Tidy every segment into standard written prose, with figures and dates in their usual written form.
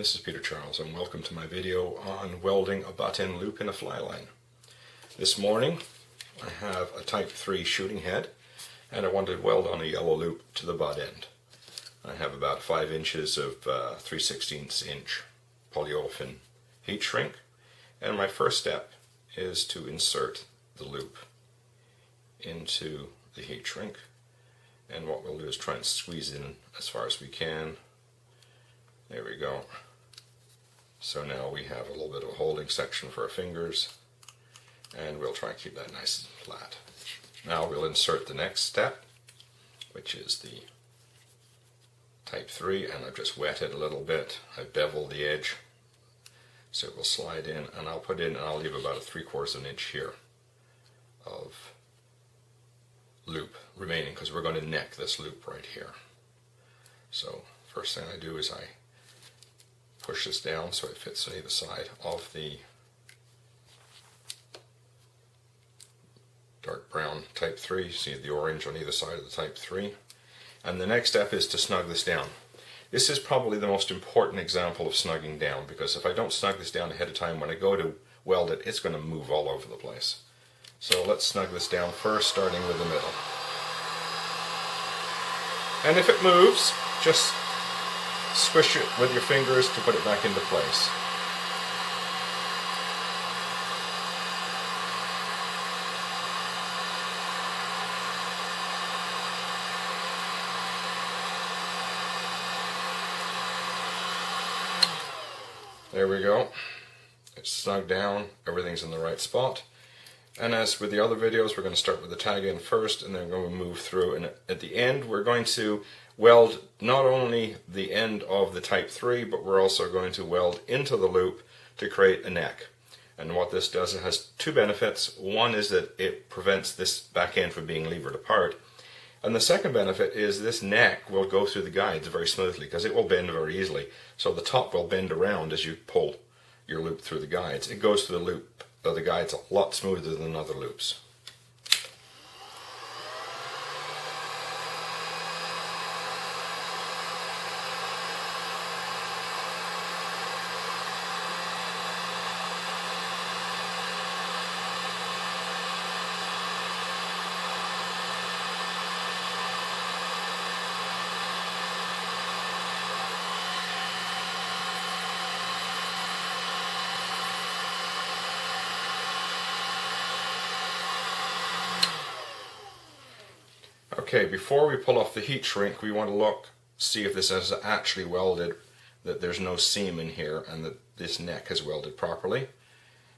this is Peter Charles and welcome to my video on welding a butt-end loop in a fly line. This morning I have a Type 3 shooting head and I wanted to weld on a yellow loop to the butt end. I have about 5 inches of 3/16 inch polyolefin heat shrink, and my first step is to insert the loop into the heat shrink, and what we'll do is try and squeeze in as far as we can. There we go. So now we have a little bit of a holding section for our fingers, and we'll try and keep that nice and flat. Now we'll insert the next step, which is the Type 3, and I've just wet it a little bit. I've beveled the edge so it will slide in, and I'll put in, and I'll leave about a 3/4 of an inch here of loop remaining, because we're going to neck this loop right here. So first thing I do is I push this down so it fits on either side of the dark brown Type 3. You see the orange on either side of the Type 3. And the next step is to snug this down. This is probably the most important example of snugging down, because if I don't snug this down ahead of time, when I go to weld it, it's going to move all over the place. So let's snug this down first, starting with the middle. And if it moves, just squish it with your fingers to put it back into place. There we go. It's snug down, everything's in the right spot. And as with the other videos, we're going to start with the tag end first, and then we're going to move through, and at the end we're going to weld not only the end of the Type 3, but we're also going to weld into the loop to create a neck. And what this does, it has two benefits. One is that it prevents this back end from being levered apart. And the second benefit is this neck will go through the guides very smoothly, because it will bend very easily. So the top will bend around as you pull your loop through the guides. It goes through the loop of the guides a lot smoother than other loops. Okay, before we pull off the heat shrink, we want to see if this is actually welded, that there's no seam in here, and that this neck is welded properly.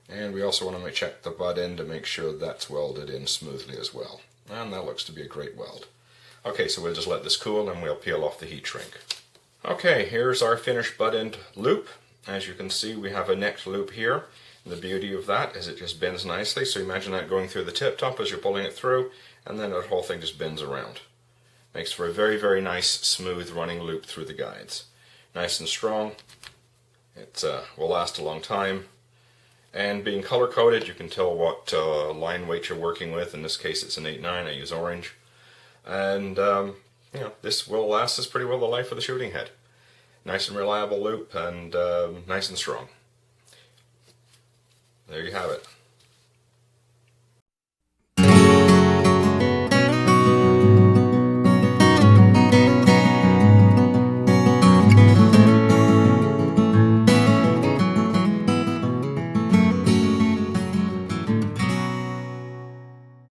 And we also want to check the butt end to make sure that's welded in smoothly as well. And that looks to be a great weld. Okay, so we'll just let this cool and we'll peel off the heat shrink. Okay, here's our finished butt end loop. As you can see, we have a necked loop here. The beauty of that is it just bends nicely, so imagine that going through the tip top as you're pulling it through, and then that whole thing just bends around. Makes for a very, very nice, smooth running loop through the guides. Nice and strong. It will last a long time. And being color coded, you can tell what line weight you're working with. In this case, it's an 8/9. I use orange. And you know, this will last us pretty well the life of the shooting head. Nice and reliable loop, and nice and strong. There you have it.